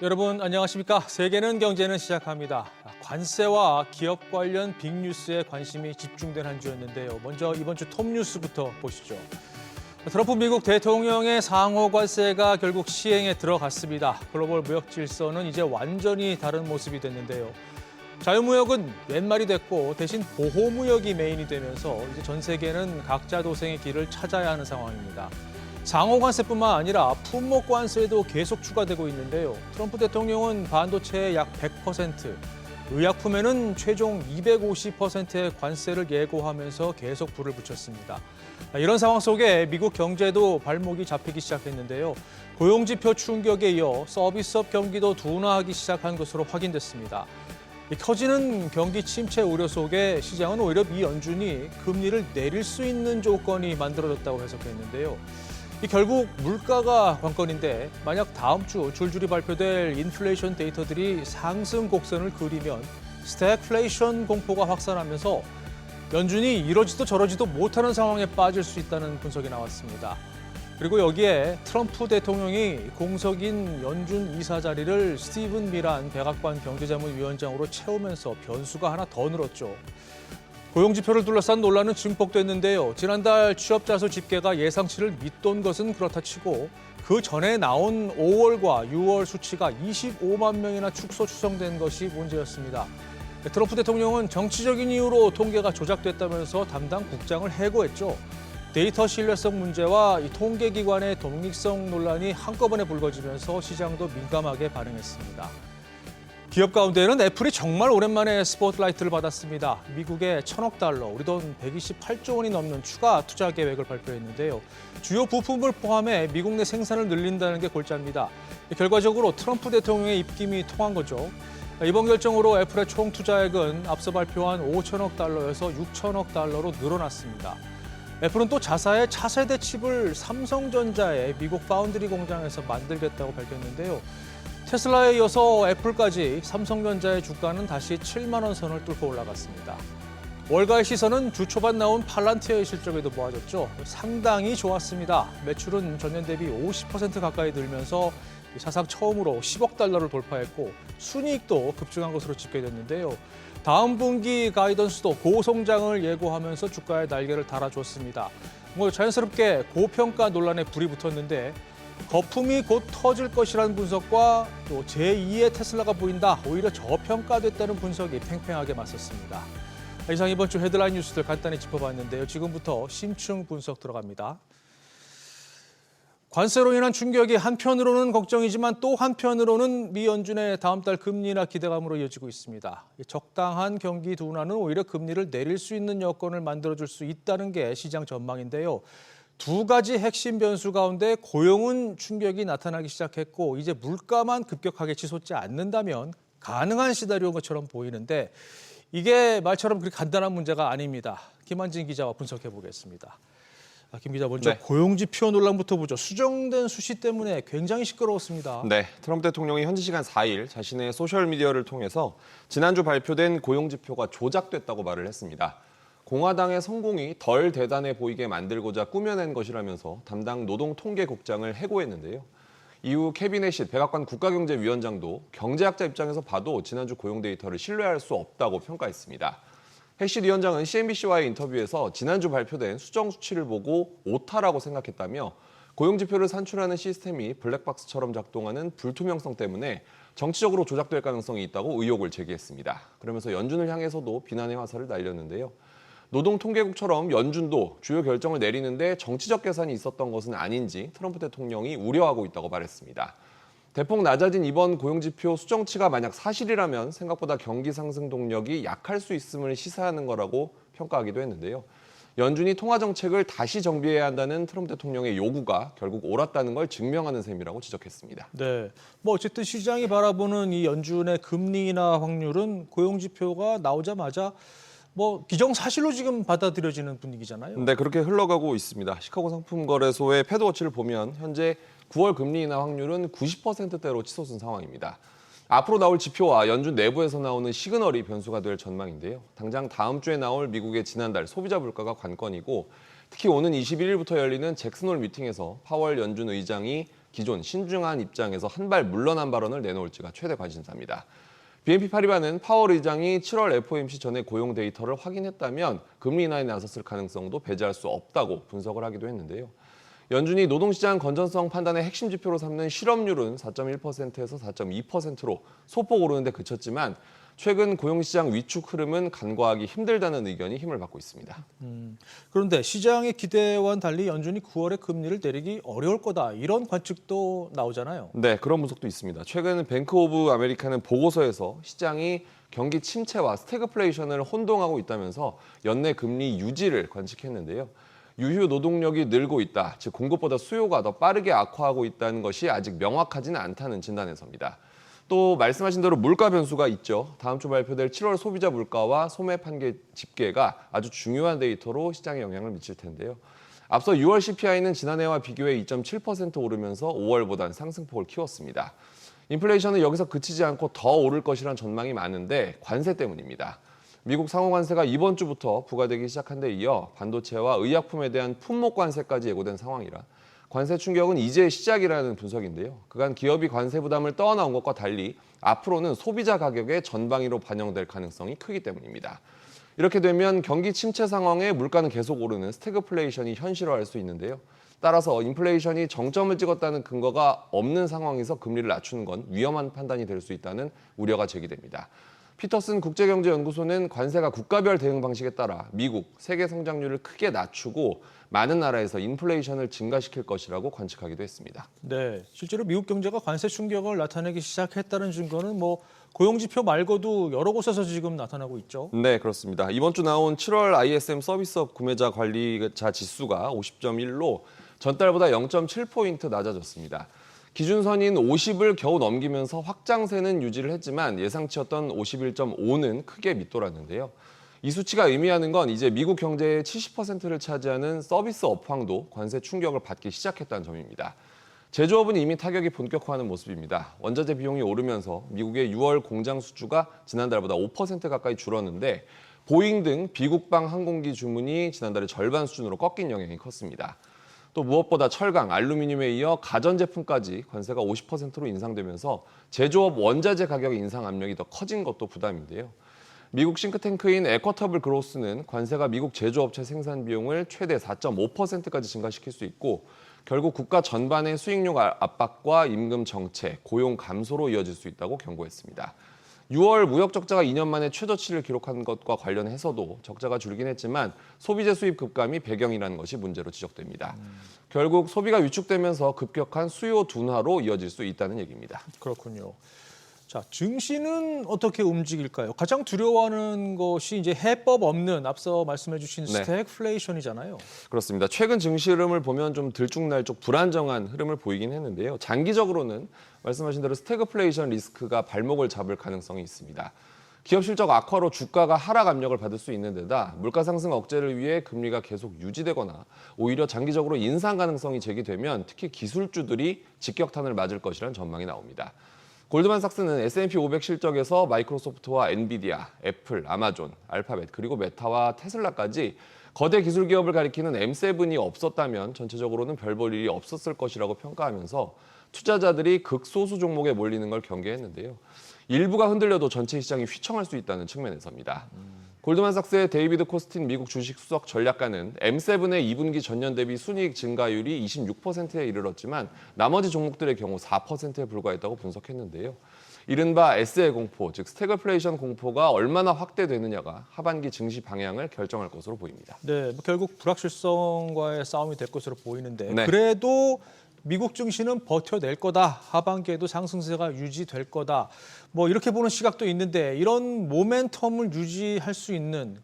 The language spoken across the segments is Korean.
여러분 안녕하십니까? 세계는 경제는 시작합니다. 관세와 기업 관련 빅뉴스에 관심이 집중된 한 주였는데요. 먼저 이번 주 톱 뉴스부터 보시죠. 트럼프 미국 대통령의 상호 관세가 결국 시행에 들어갔습니다. 글로벌 무역 질서는 이제 완전히 다른 모습이 됐는데요. 자유무역은 옛말이 됐고 대신 보호무역이 메인이 되면서 이제 전 세계는 각자 도생의 길을 찾아야 하는 상황입니다. 상호관세뿐만 아니라 품목관세도 계속 추가되고 있는데요. 트럼프 대통령은 반도체의 약 100%, 의약품에는 최종 250%의 관세를 예고하면서 계속 불을 붙였습니다. 이런 상황 속에 미국 경제도 발목이 잡히기 시작했는데요. 고용지표 충격에 이어 서비스업 경기도 둔화하기 시작한 것으로 확인됐습니다. 커지는 경기 침체 우려 속에 시장은 오히려 미 연준이 금리를 내릴 수 있는 조건이 만들어졌다고 해석했는데요. 결국 물가가 관건인데 만약 다음 주 줄줄이 발표될 인플레이션 데이터들이 상승 곡선을 그리면 스태그플레이션 공포가 확산하면서 연준이 이러지도 저러지도 못하는 상황에 빠질 수 있다는 분석이 나왔습니다. 그리고 여기에 트럼프 대통령이 공석인 연준 이사 자리를 스티븐 미란 백악관 경제자문위원장으로 채우면서 변수가 하나 더 늘었죠. 고용지표를 둘러싼 논란은 증폭됐는데요. 지난달 취업자 수 집계가 예상치를 밑돈 것은 그렇다 치고 그 전에 나온 5월과 6월 수치가 25만 명이나 축소 추정된 것이 문제였습니다. 트럼프 대통령은 정치적인 이유로 통계가 조작됐다면서 담당 국장을 해고했죠. 데이터 신뢰성 문제와 이 통계기관의 독립성 논란이 한꺼번에 불거지면서 시장도 민감하게 반응했습니다. 기업 가운데는 애플이 정말 오랜만에 스포트라이트를 받았습니다. 미국의 1,000억 달러, 우리 돈 128조 원이 넘는 추가 투자 계획을 발표했는데요. 주요 부품을 포함해 미국 내 생산을 늘린다는 게 골자입니다. 결과적으로 트럼프 대통령의 입김이 통한 거죠. 이번 결정으로 애플의 총 투자액은 앞서 발표한 5천억 달러에서 6천억 달러로 늘어났습니다. 애플은 또 자사의 차세대 칩을 삼성전자의 미국 파운드리 공장에서 만들겠다고 밝혔는데요. 테슬라에 이어서 애플까지 삼성전자의 주가는 다시 7만 원 선을 뚫고 올라갔습니다. 월가의 시선은 주 초반 나온 팔란티어의 실적에도 모아졌죠. 상당히 좋았습니다. 매출은 전년 대비 50% 가까이 늘면서 사상 처음으로 10억 달러를 돌파했고 순이익도 급증한 것으로 집계됐는데요. 다음 분기 가이던스도 고성장을 예고하면서 주가에 날개를 달아줬습니다. 자연스럽게 고평가 논란에 불이 붙었는데 거품이 곧 터질 것이라는 분석과 또 제2의 테슬라가 보인다, 오히려 저평가됐다는 분석이 팽팽하게 맞섰습니다. 이상 이번 주 헤드라인 뉴스들 간단히 짚어봤는데요. 지금부터 심층 분석 들어갑니다. 관세로 인한 충격이 한편으로는 걱정이지만 또 한편으로는 미 연준의 다음 달 금리 인하 기대감으로 이어지고 있습니다. 적당한 경기 둔화는 오히려 금리를 내릴 수 있는 여건을 만들어줄 수 있다는 게 시장 전망인데요. 두 가지 핵심 변수 가운데 고용은 충격이 나타나기 시작했고 이제 물가만 급격하게 치솟지 않는다면 가능한 시나리오인 것처럼 보이는데 이게 말처럼 그렇게 간단한 문제가 아닙니다. 김한진 기자와 분석해 보겠습니다. 김 기자 먼저 고용지표 논란부터 보죠. 수정된 수시 때문에 굉장히 시끄러웠습니다. 네, 트럼프 대통령이 현지 시간 4일 자신의 소셜미디어를 통해서 지난주 발표된 고용지표가 조작됐다고 말을 했습니다. 공화당의 성공이 덜 대단해 보이게 만들고자 꾸며낸 것이라면서 담당 노동통계국장을 해고했는데요. 이후 케빈 해시 백악관 국가경제위원장도 경제학자 입장에서 봐도 지난주 고용 데이터를 신뢰할 수 없다고 평가했습니다. 해시 위원장은 CNBC와의 인터뷰에서 지난주 발표된 수정 수치를 보고 오타라고 생각했다며 고용지표를 산출하는 시스템이 블랙박스처럼 작동하는 불투명성 때문에 정치적으로 조작될 가능성이 있다고 의혹을 제기했습니다. 그러면서 연준을 향해서도 비난의 화살을 날렸는데요. 노동통계국처럼 연준도 주요 결정을 내리는데 정치적 계산이 있었던 것은 아닌지 트럼프 대통령이 우려하고 있다고 말했습니다. 대폭 낮아진 이번 고용지표 수정치가 만약 사실이라면 생각보다 경기 상승 동력이 약할 수 있음을 시사하는 거라고 평가하기도 했는데요. 연준이 통화정책을 다시 정비해야 한다는 트럼프 대통령의 요구가 결국 옳았다는 걸 증명하는 셈이라고 지적했습니다. 네, 어쨌든 시장이 바라보는 이 연준의 금리 인하 확률은 고용지표가 나오자마자 기정사실로 지금 받아들여지는 분위기잖아요. 네, 그렇게 흘러가고 있습니다. 시카고 상품거래소의 패드워치를 보면 현재 9월 금리 인하 확률은 90%대로 치솟은 상황입니다. 앞으로 나올 지표와 연준 내부에서 나오는 시그널이 변수가 될 전망인데요. 당장 다음 주에 나올 미국의 지난달 소비자 물가가 관건이고 특히 오는 21일부터 열리는 잭슨홀 미팅에서 파월 연준 의장이 기존 신중한 입장에서 한 발 물러난 발언을 내놓을지가 최대 관심사입니다. BNP 파리바는 파월 의장이 7월 FOMC 전에 고용 데이터를 확인했다면 금리 인하에 나섰을 가능성도 배제할 수 없다고 분석을 하기도 했는데요. 연준이 노동시장 건전성 판단의 핵심 지표로 삼는 실업률은 4.1%에서 4.2%로 소폭 오르는 데 그쳤지만 최근 고용시장 위축 흐름은 간과하기 힘들다는 의견이 힘을 받고 있습니다. 그런데 시장의 기대와는 달리 연준이 9월에 금리를 내리기 어려울 거다. 이런 관측도 나오잖아요. 네, 그런 분석도 있습니다. 최근 뱅크 오브 아메리카는 보고서에서 시장이 경기 침체와 스태그플레이션을 혼동하고 있다면서 연내 금리 유지를 관측했는데요. 유휴 노동력이 늘고 있다, 즉 공급보다 수요가 더 빠르게 악화하고 있다는 것이 아직 명확하지는 않다는 진단에서입니다. 또 말씀하신 대로 물가 변수가 있죠. 다음 주 발표될 7월 소비자 물가와 소매 판매 집계가 아주 중요한 데이터로 시장에 영향을 미칠 텐데요. 앞서 6월 CPI는 지난해와 비교해 2.7% 오르면서 5월보단 상승폭을 키웠습니다. 인플레이션은 여기서 그치지 않고 더 오를 것이란 전망이 많은데 관세 때문입니다. 미국 상호관세가 이번 주부터 부과되기 시작한 데 이어 반도체와 의약품에 대한 품목 관세까지 예고된 상황이라 관세 충격은 이제 시작이라는 분석인데요. 그간 기업이 관세 부담을 떠나온 것과 달리 앞으로는 소비자 가격에 전방위로 반영될 가능성이 크기 때문입니다. 이렇게 되면 경기 침체 상황에 물가는 계속 오르는 스태그플레이션이 현실화할 수 있는데요. 따라서 인플레이션이 정점을 찍었다는 근거가 없는 상황에서 금리를 낮추는 건 위험한 판단이 될 수 있다는 우려가 제기됩니다. 피터슨 국제경제연구소는 관세가 국가별 대응 방식에 따라 미국, 세계 성장률을 크게 낮추고 많은 나라에서 인플레이션을 증가시킬 것이라고 관측하기도 했습니다. 네, 실제로 미국 경제가 관세 충격을 나타내기 시작했다는 증거는 고용지표 말고도 여러 곳에서 지금 나타나고 있죠. 네, 그렇습니다. 이번 주 나온 7월 ISM 서비스업 구매자 관리자 지수가 50.1로 전달보다 0.7포인트 낮아졌습니다. 기준선인 50을 겨우 넘기면서 확장세는 유지를 했지만 예상치였던 51.5는 크게 밑돌았는데요. 이 수치가 의미하는 건 이제 미국 경제의 70%를 차지하는 서비스 업황도 관세 충격을 받기 시작했다는 점입니다. 제조업은 이미 타격이 본격화하는 모습입니다. 원자재 비용이 오르면서 미국의 6월 공장 수주가 지난달보다 5% 가까이 줄었는데 보잉 등 비국방 항공기 주문이 지난달에 절반 수준으로 꺾인 영향이 컸습니다. 또 무엇보다 철강, 알루미늄에 이어 가전제품까지 관세가 50%로 인상되면서 제조업 원자재 가격 인상 압력이 더 커진 것도 부담인데요. 미국 싱크탱크인 에쿼터블 그로스는 관세가 미국 제조업체 생산 비용을 최대 4.5%까지 증가시킬 수 있고 결국 국가 전반의 수익률 압박과 임금 정체, 고용 감소로 이어질 수 있다고 경고했습니다. 6월 무역 적자가 2년 만에 최저치를 기록한 것과 관련해서도 적자가 줄긴 했지만 소비재 수입 급감이 배경이라는 것이 문제로 지적됩니다. 결국 소비가 위축되면서 급격한 수요 둔화로 이어질 수 있다는 얘기입니다. 그렇군요. 자, 증시는 어떻게 움직일까요? 가장 두려워하는 것이 이제 해법 없는 앞서 말씀해 주신 스태그플레이션이잖아요. 그렇습니다. 최근 증시 흐름을 보면 좀 들쭉날쭉 불안정한 흐름을 보이긴 했는데요. 장기적으로는 말씀하신 대로 스태그플레이션 리스크가 발목을 잡을 가능성이 있습니다. 기업 실적 악화로 주가가 하락 압력을 받을 수 있는 데다 물가 상승 억제를 위해 금리가 계속 유지되거나 오히려 장기적으로 인상 가능성이 제기되면 특히 기술주들이 직격탄을 맞을 것이라는 전망이 나옵니다. 골드만삭스는 S&P 500 실적에서 마이크로소프트와 엔비디아, 애플, 아마존, 알파벳 그리고 메타와 테슬라까지 거대 기술 기업을 가리키는 M7이 없었다면 전체적으로는 별 볼 일이 없었을 것이라고 평가하면서 투자자들이 극소수 종목에 몰리는 걸 경계했는데요. 일부가 흔들려도 전체 시장이 휘청할 수 있다는 측면에서입니다. 골드만삭스의 데이비드 코스틴 미국 주식 수석 전략가는 M7의 2분기 전년 대비 순이익 증가율이 26%에 이르렀지만 나머지 종목들의 경우 4%에 불과했다고 분석했는데요. 이른바 S의 공포, 즉 스태그플레이션 공포가 얼마나 확대되느냐가 하반기 증시 방향을 결정할 것으로 보입니다. 네, 결국 불확실성과의 싸움이 될 것으로 보이는데 네. 그래도 미국 증시는 버텨낼 거다. 하반기에도 상승세가 유지될 거다. 이렇게 보는 시각도 있는데 이런 모멘텀을 유지할 수 있는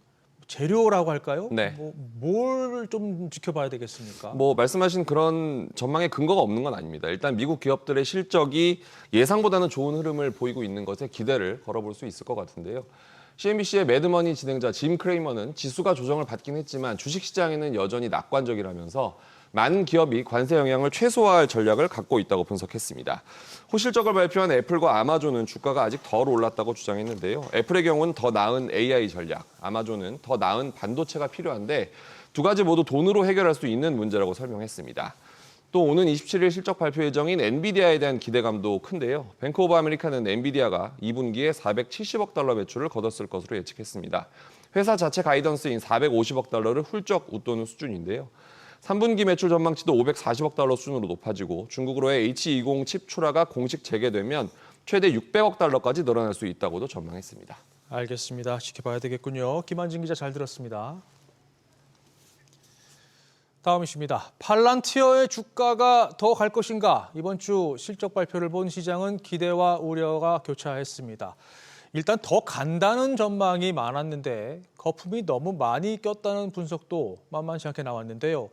재료라고 할까요? 네. 뭘 좀 지켜봐야 되겠습니까? 말씀하신 그런 전망에 근거가 없는 건 아닙니다. 일단 미국 기업들의 실적이 예상보다는 좋은 흐름을 보이고 있는 것에 기대를 걸어볼 수 있을 것 같은데요. CNBC의 매드머니 진행자 짐 크레이머는 지수가 조정을 받긴 했지만 주식시장에는 여전히 낙관적이라면서 많은 기업이 관세 영향을 최소화할 전략을 갖고 있다고 분석했습니다. 호실적을 발표한 애플과 아마존은 주가가 아직 덜 올랐다고 주장했는데요. 애플의 경우는 더 나은 AI 전략, 아마존은 더 나은 반도체가 필요한데 두 가지 모두 돈으로 해결할 수 있는 문제라고 설명했습니다. 또 오는 27일 실적 발표 예정인 엔비디아에 대한 기대감도 큰데요. 뱅크 오브 아메리카는 엔비디아가 2분기에 470억 달러 매출을 거뒀을 것으로 예측했습니다. 회사 자체 가이던스인 450억 달러를 훌쩍 웃도는 수준인데요. 3분기 매출 전망치도 540억 달러 수준으로 높아지고 중국으로의 H20 칩 출하가 공식 재개되면 최대 600억 달러까지 늘어날 수 있다고도 전망했습니다. 알겠습니다. 지켜봐야 되겠군요. 김한진 기자 잘 들었습니다. 다음 이슈입니다. 팔란티어의 주가가 더 갈 것인가? 이번 주 실적 발표를 본 시장은 기대와 우려가 교차했습니다. 일단 더 간다는 전망이 많았는데 거품이 너무 많이 꼈다는 분석도 만만치 않게 나왔는데요.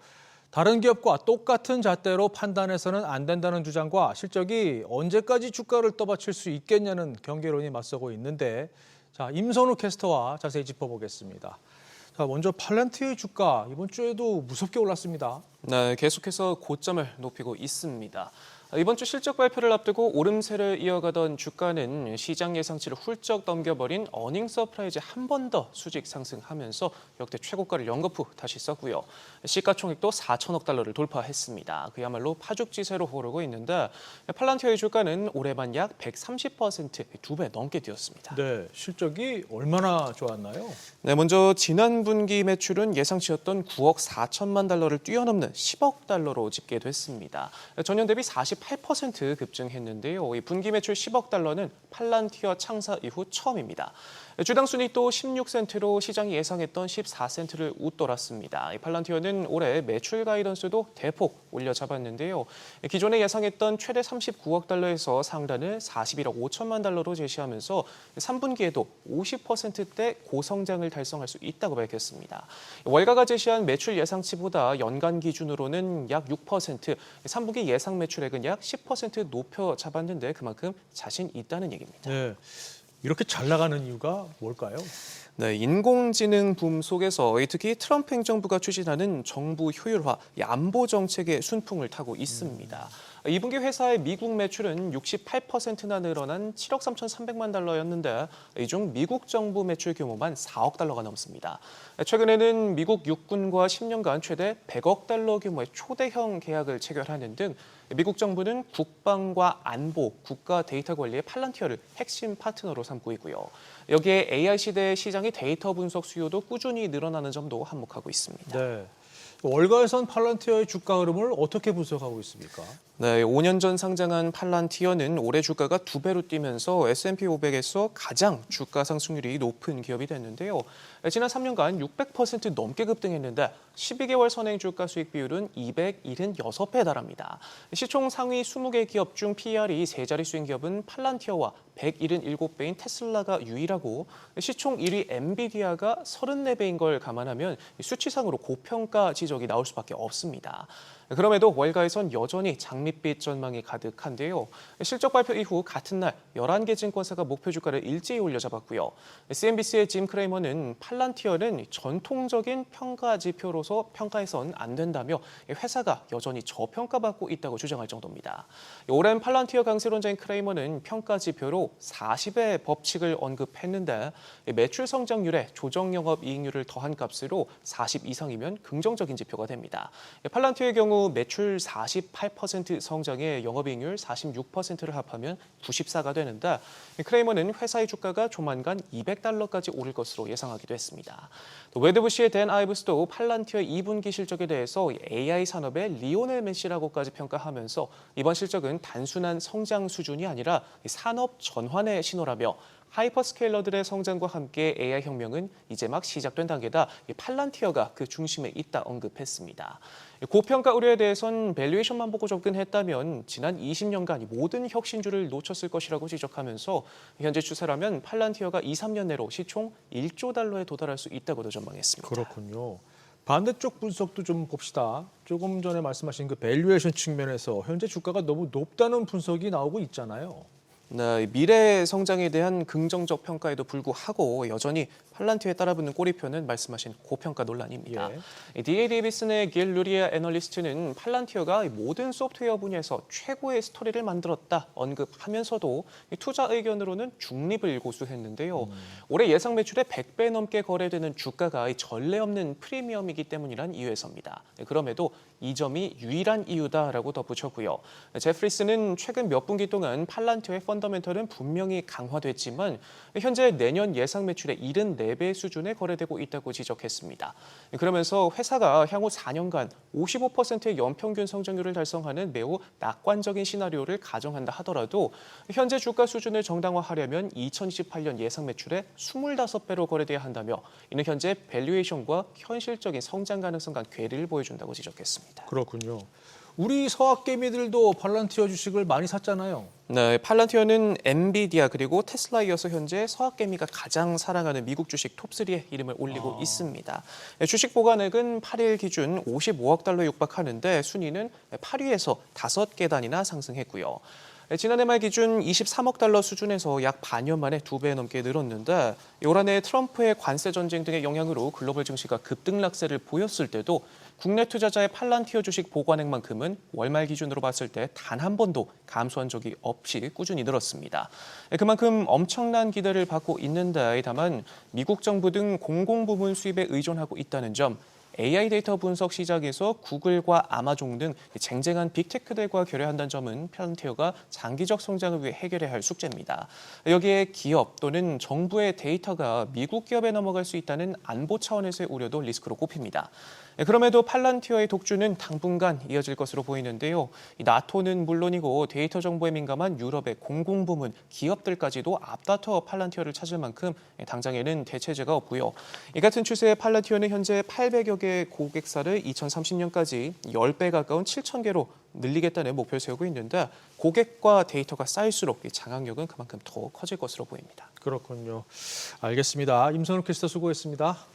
다른 기업과 똑같은 잣대로 판단해서는 안 된다는 주장과 실적이 언제까지 주가를 떠받칠 수 있겠냐는 경계론이 맞서고 있는데 자, 임선우 캐스터와 자세히 짚어보겠습니다. 자, 먼저 팔란티어의 주가 이번 주에도 무섭게 올랐습니다. 네, 계속해서 고점을 높이고 있습니다. 이번 주 실적 발표를 앞두고 오름세를 이어가던 주가는 시장 예상치를 훌쩍 넘겨버린 어닝 서프라이즈 한 번 더 수직 상승하면서 역대 최고가를 연거푸 다시 썼고요. 시가총액도 4천억 달러를 돌파했습니다. 그야말로 파죽지세로 오르고 있는데 팔란티어의 주가는 올해만 약 130% 2배 넘게 뛰었습니다. 네, 실적이 얼마나 좋았나요? 네, 먼저 지난 분기 매출은 예상치였던 9억 4천만 달러를 뛰어넘는 10억 달러로 집계됐습니다. 전년 대비 48% 급증했는데요. 이 분기 매출 10억 달러는 팔란티어 창사 이후 처음입니다. 주당 순이익도 16센트로 시장이 예상했던 14센트를 웃돌았습니다. 팔란티어는 올해 매출 가이던스도 대폭 올려잡았는데요. 기존에 예상했던 최대 39억 달러에서 상단을 41억 5천만 달러로 제시하면서 3분기에도 50%대 고성장을 달성할 수 있다고 밝혔습니다. 월가가 제시한 매출 예상치보다 연간 기준으로는 약 6%, 3분기 예상 매출액은 약 10% 높여 잡았는데 그만큼 자신 있다는 얘기입니다. 네, 이렇게 잘 나가는 이유가 뭘까요? 네, 인공지능 붐 속에서 특히 트럼프 행정부가 추진하는 정부 효율화, 안보 정책의 순풍을 타고 있습니다. 2분기 회사의 미국 매출은 68%나 늘어난 7억 3,300만 달러였는데 이 중 미국 정부 매출 규모만 4억 달러가 넘습니다. 최근에는 미국 육군과 10년간 최대 100억 달러 규모의 초대형 계약을 체결하는 등 미국 정부는 국방과 안보, 국가 데이터 관리의 팔란티어를 핵심 파트너로 삼고 있고요. 여기에 AI 시대의 시장의 데이터 분석 수요도 꾸준히 늘어나는 점도 한몫하고 있습니다. 네, 월가에선 팔란티어의 주가 흐름을 어떻게 분석하고 있습니까? 네, 5년 전 상장한 팔란티어는 올해 주가가 2배로 뛰면서 S&P 500에서 가장 주가 상승률이 높은 기업이 됐는데요. 지난 3년간 600% 넘게 급등했는데 12개월 선행 주가 수익 비율은 276배에 달합니다. 시총 상위 20개 기업 중 PER이 세 자릿수인 기업은 팔란티어와 177배인 테슬라가 유일하고 시총 1위 엔비디아가 34배인 걸 감안하면 수치상으로 고평가 지적이 나올 수밖에 없습니다. 그럼에도 월가에선 여전히 장밋빛 전망이 가득한데요. 실적 발표 이후 같은 날 11개 증권사가 목표 주가를 일제히 올려잡았고요. CNBC의 짐 크레이머는 팔란티어는 전통적인 평가 지표로서 평가해선 안 된다며 회사가 여전히 저평가받고 있다고 주장할 정도입니다. 오랜 팔란티어 강세론자인 크레이머는 평가 지표로 40의 법칙을 언급했는데 매출 성장률에 조정 영업 이익률을 더한 값으로 40 이상이면 긍정적인 지표가 됩니다. 팔란티어의 경우 매출 48% 성장에 영업이익률 46%를 합하면 94가 되는데 크레이머는 회사의 주가가 조만간 200달러까지 오를 것으로 예상하기도 했습니다. 또 웨드부시의 댄 아이브스도 팔란티어 2분기 실적에 대해서 AI 산업의 리오넬 메시라고까지 평가하면서 이번 실적은 단순한 성장 수준이 아니라 산업 전환의 신호라며 하이퍼스케일러들의 성장과 함께 AI 혁명은 이제 막 시작된 단계다. 팔란티어가 그 중심에 있다 언급했습니다. 고평가 우려에 대해선 밸류에이션만 보고 접근했다면 지난 20년간 모든 혁신주를 놓쳤을 것이라고 지적하면서 현재 추세라면 팔란티어가 2, 3년 내로 시총 1조 달러에 도달할 수 있다고도 전망했습니다. 그렇군요. 반대쪽 분석도 좀 봅시다. 조금 전에 말씀하신 그 밸류에이션 측면에서 현재 주가가 너무 높다는 분석이 나오고 있잖아요. 네, 미래 성장에 대한 긍정적 평가에도 불구하고 여전히 팔란티어에 따라붙는 꼬리표는 말씀하신 고평가 논란입니다. DA 데이비슨의 길 루리아 애널리스트는 팔란티어가 모든 소프트웨어 분야에서 최고의 스토리를 만들었다 언급하면서도 투자 의견으로는 중립을 고수했는데요. 올해 예상 매출의 100배 넘게 거래되는 주가가 전례 없는 프리미엄이기 때문이란 이유에서입니다. 그럼에도 이 점이 유일한 이유다라고 덧붙였고요. 제프리스는 최근 몇 분기 동안 팔란티어의 펀더멘털은 분명히 강화됐지만 현재 내년 예상 매출의 74배 수준에 거래되고 있다고 지적했습니다. 그러면서 회사가 향후 4년간 55%의 연평균 성장률을 달성하는 매우 낙관적인 시나리오를 가정한다 하더라도 현재 주가 수준을 정당화하려면 2028년 예상 매출의 25배로 거래돼야 한다며 이는 현재 밸류에이션과 현실적인 성장 가능성 간 괴리를 보여준다고 지적했습니다. 그렇군요. 우리 서학개미들도 팔란티어 주식을 많이 샀잖아요. 네, 팔란티어는 엔비디아 그리고 테슬라에 이어서 현재 서학개미가 가장 사랑하는 미국 주식 톱3에 이름을 올리고 있습니다. 주식 보관액은 8일 기준 55억 달러에 육박하는데 순위는 8위에서 5계단이나 상승했고요. 지난해 말 기준 23억 달러 수준에서 약 반년 만에 2배 넘게 늘었는데 올 한해 트럼프의 관세 전쟁 등의 영향으로 글로벌 증시가 급등락세를 보였을 때도 국내 투자자의 팔란티어 주식 보관액만큼은 월말 기준으로 봤을 때 단 한 번도 감소한 적이 없이 꾸준히 늘었습니다. 그만큼 엄청난 기대를 받고 있는데 다만 미국 정부 등 공공부문 수입에 의존하고 있다는 점, AI 데이터 분석 시장에서 구글과 아마존 등 쟁쟁한 빅테크들과 결여한다는 점은 팔란티어가 장기적 성장을 위해 해결해야 할 숙제입니다. 여기에 기업 또는 정부의 데이터가 미국 기업에 넘어갈 수 있다는 안보 차원에서의 우려도 리스크로 꼽힙니다. 그럼에도 팔란티어의 독주는 당분간 이어질 것으로 보이는데요. 나토는 물론이고 데이터 정보에 민감한 유럽의 공공부문, 기업들까지도 앞다퉈 팔란티어를 찾을 만큼 당장에는 대체제가 없고요. 이 같은 추세의 팔란티어는 현재 800여 개 고객사를 2030년까지 10배 가까운 7,000개로 늘리겠다는 목표를 세우고 있는데 고객과 데이터가 쌓일수록 장악력은 그만큼 더 커질 것으로 보입니다. 그렇군요. 알겠습니다. 임선욱 캐스터 수고했습니다.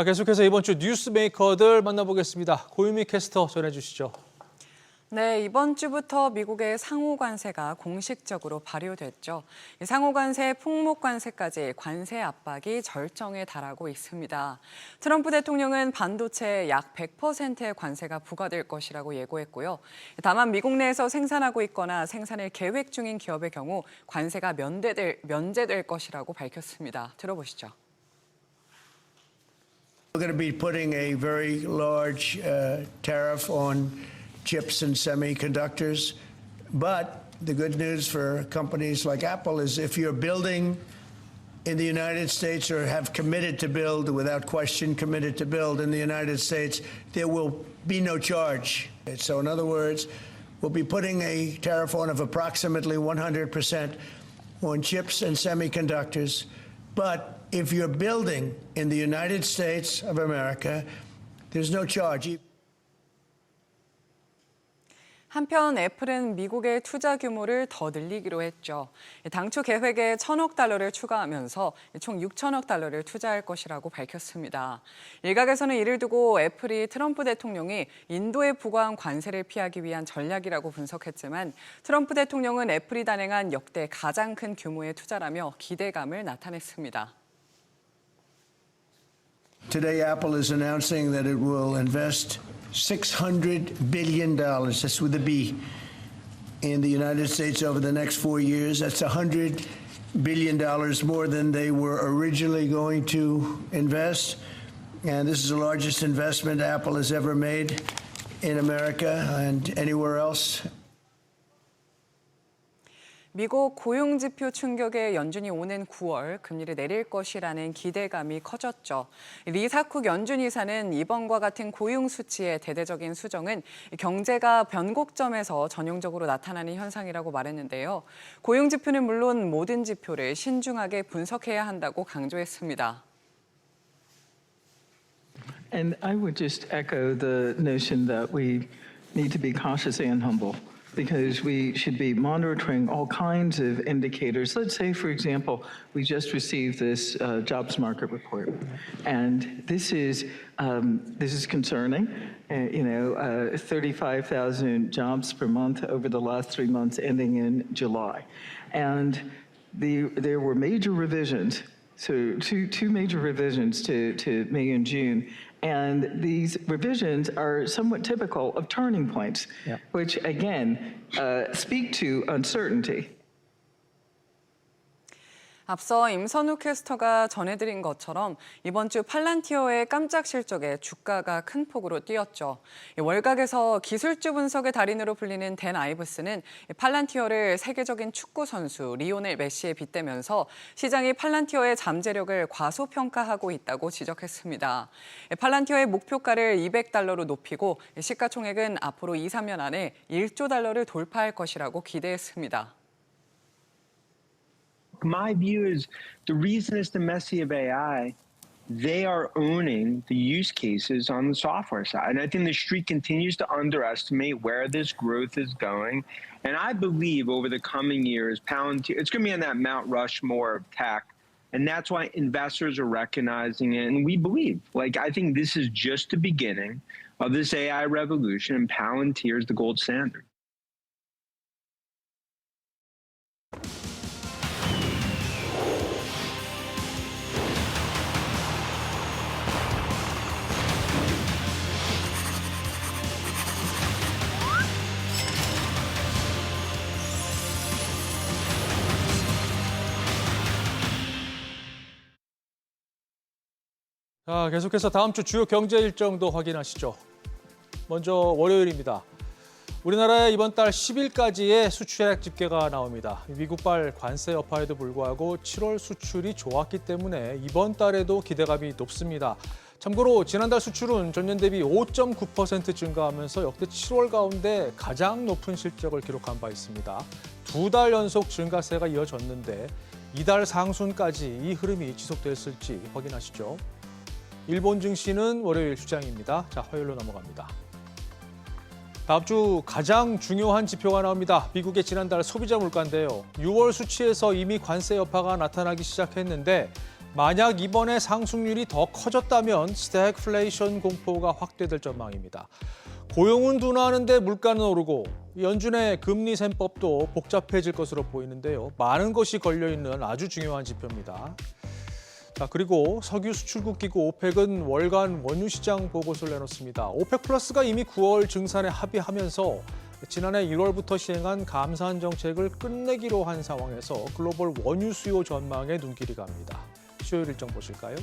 계속해서 이번 주 뉴스메이커들 만나보겠습니다. 고유미 캐스터 전해주시죠. 네, 이번 주부터 미국의 상호관세가 공식적으로 발효됐죠. 상호관세, 품목관세까지 관세 압박이 절정에 달하고 있습니다. 트럼프 대통령은 반도체에 약 100%의 관세가 부과될 것이라고 예고했고요. 다만 미국 내에서 생산하고 있거나 생산을 계획 중인 기업의 경우 관세가 면제될 것이라고 밝혔습니다. 들어보시죠. We're going to be putting a very large tariff on chips and semiconductors. But the good news for companies like Apple is if you're building in the United States or have committed to build, without question committed to build in the United States, there will be no charge. So in other words, we'll be putting a tariff on of approximately 100% on chips and semiconductors. But if you're building in the United States of America, there's no charge. 한편 애플은 미국의 투자 규모를 더 늘리기로 했죠. 당초 계획에 1,000억 달러를 추가하면서 총 6천억 달러를 투자할 것이라고 밝혔습니다. 일각에서는 이를 두고 애플이 트럼프 대통령이 인도에 부과한 관세를 피하기 위한 전략이라고 분석했지만 트럼프 대통령은 애플이 단행한 역대 가장 큰 규모의 투자라며 기대감을 나타냈습니다. Today, Apple is announcing that it will invest $600 billion, that's with a B, in the United States over the next 4 years. That's $100 billion more than they were originally going to invest. And this is the largest investment Apple has ever made in America and anywhere else. 미국 고용지표 충격에 연준이 오는 9월 금리를 내릴 것이라는 기대감이 커졌죠. 리사쿡 연준 이사는 이번과 같은 고용 수치의 대대적인 수정은 경제가 변곡점에서 전형적으로 나타나는 현상이라고 말했는데요. 고용지표는 물론 모든 지표를 신중하게 분석해야 한다고 강조했습니다. And I would just echo the notion that we need to be cautious and humble. because we should be monitoring all kinds of indicators. Let's say, for example, we just received this jobs market report, and this is concerning. 35,000 jobs per month over the last 3 months, ending in July, and there were major revisions. So two major revisions to May and June. And these revisions are somewhat typical of turning points, which again speak to uncertainty. 앞서 임선우 캐스터가 전해드린 것처럼 이번 주 팔란티어의 깜짝 실적에 주가가 큰 폭으로 뛰었죠. 월각에서 기술주 분석의 달인으로 불리는 댄 아이브스는 팔란티어를 세계적인 축구 선수 리오넬 메시에 빗대면서 시장이 팔란티어의 잠재력을 과소평가하고 있다고 지적했습니다. 팔란티어의 목표가를 $200로 높이고 시가총액은 앞으로 2-3년 안에 $1조 돌파할 것이라고 기대했습니다. My view is the reason it's the Messi of AI, they are owning the use cases on the software side. And I think the street continues to underestimate where this growth is going. And I believe over the coming years, Palantir, it's going to be on that Mount Rushmore of tech. And that's why investors are recognizing it. And we believe, I think this is just the beginning of this AI revolution, and Palantir is the gold standard. 자, 계속해서 다음 주 주요 경제 일정도 확인하시죠. 먼저 월요일입니다. 우리나라에 이번 달 10일까지의 수출액 집계가 나옵니다. 미국발 관세 여파에도 불구하고 7월 수출이 좋았기 때문에 이번 달에도 기대감이 높습니다. 참고로 지난달 수출은 전년 대비 5.9% 증가하면서 역대 7월 가운데 가장 높은 실적을 기록한 바 있습니다. 2달 연속 증가세가 이어졌는데 이달 상순까지 이 흐름이 지속됐을지 확인하시죠. 일본 증시는 월요일 휴장입니다. 자, 화요일로 넘어갑니다. 다음 주 가장 중요한 지표가 나옵니다. 미국의 지난달 소비자 물가인데요. 6월 수치에서 이미 관세 여파가 나타나기 시작했는데 만약 이번에 상승률이 더 커졌다면 스태그플레이션 공포가 확대될 전망입니다. 고용은 둔화하는데 물가는 오르고 연준의 금리 셈법도 복잡해질 것으로 보이는데요. 많은 것이 걸려있는 아주 중요한 지표입니다. 자, 그리고 석유 수출국 기구 오펙은 월간 원유 시장 보고서를 내놓습니다. 오펙 플러스가 이미 9월 증산에 합의하면서 지난해 1월부터 시행한 감산 정책을 끝내기로 한 상황에서 글로벌 원유 수요 전망에 눈길이 갑니다. 수요일 일정 보실까요?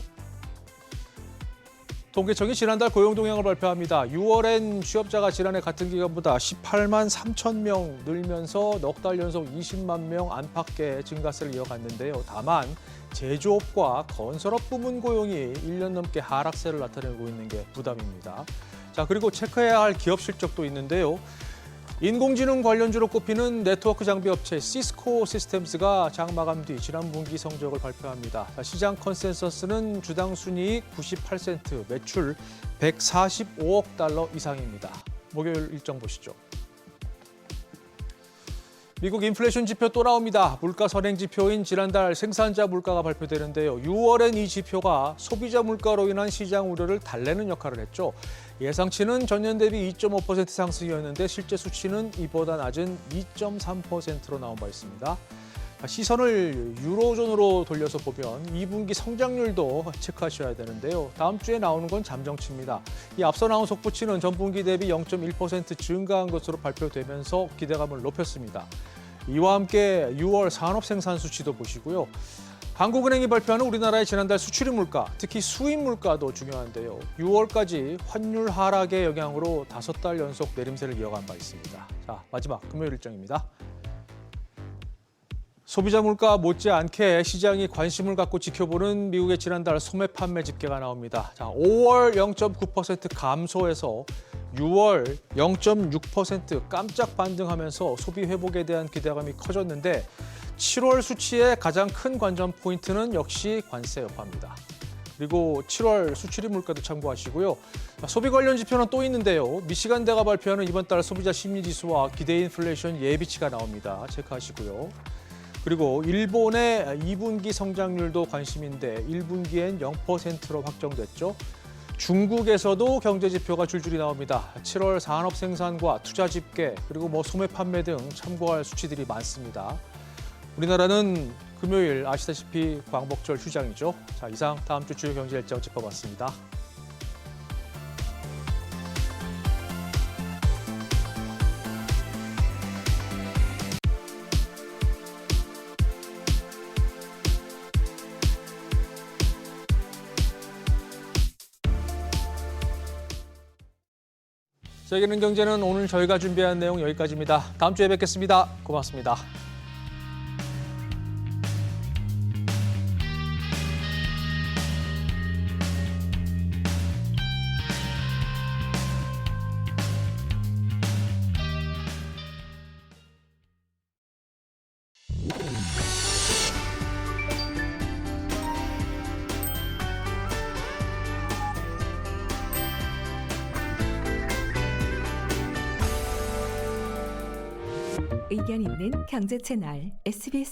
통계청이 지난달 고용 동향을 발표합니다. 6월엔 취업자가 지난해 같은 기간보다 18만 3천 명 늘면서 넉 달 연속 20만 명 안팎의 증가세를 이어갔는데요. 다만 제조업과 건설업 부문 고용이 1년 넘게 하락세를 나타내고 있는 게 부담입니다. 자, 그리고 체크해야 할 기업 실적도 있는데요. 인공지능 관련주로 꼽히는 네트워크 장비 업체 시스코 시스템즈가 장 마감 뒤 지난 분기 성적을 발표합니다. 시장 컨센서스는 주당 순이익 98센트, 매출 145억 달러 이상입니다. 목요일 일정 보시죠. 미국 인플레이션 지표 또 나옵니다. 물가 선행 지표인 지난달 생산자 물가가 발표되는데요. 6월엔 이 지표가 소비자 물가로 인한 시장 우려를 달래는 역할을 했죠. 예상치는 전년 대비 2.5% 상승이었는데 실제 수치는 이보다 낮은 2.3%로 나온 바 있습니다. 시선을 유로존으로 돌려서 보면 2분기 성장률도 체크하셔야 되는데요. 다음 주에 나오는 건 잠정치입니다. 이 앞서 나온 속보치는 전분기 대비 0.1% 증가한 것으로 발표되면서 기대감을 높였습니다. 이와 함께 6월 산업 생산 수치도 보시고요. 한국은행이 발표하는 우리나라의 지난달 수출입 물가, 특히 수입 물가도 중요한데요. 6월까지 환율 하락의 영향으로 5달 연속 내림세를 이어간 바 있습니다. 자, 마지막 금요일 일정입니다. 소비자 물가 못지않게 시장이 관심을 갖고 지켜보는 미국의 지난달 소매 판매 집계가 나옵니다. 자, 5월 0.9% 감소해서 6월 0.6% 깜짝 반등하면서 소비 회복에 대한 기대감이 커졌는데 7월 수치의 가장 큰 관전 포인트는 역시 관세 여파입니다. 그리고 7월 수출입 물가도 참고하시고요. 소비 관련 지표는 또 있는데요. 미시간대가 발표하는 이번 달 소비자 심리지수와 기대 인플레이션 예비치가 나옵니다. 체크하시고요. 그리고 일본의 2분기 성장률도 관심인데 1분기엔 0%로 확정됐죠. 중국에서도 경제 지표가 줄줄이 나옵니다. 7월 산업 생산과 투자 집계 그리고 소매 판매 등 참고할 수치들이 많습니다. 우리나라는 금요일 아시다시피 광복절 휴장이죠. 자, 이상 다음 주 주요 경제 일정 짚어봤습니다. 세계는 경제는 오늘 저희가 준비한 내용 여기까지입니다. 다음 주에 뵙겠습니다. 고맙습니다. 의견 있는 경제 채널 SBS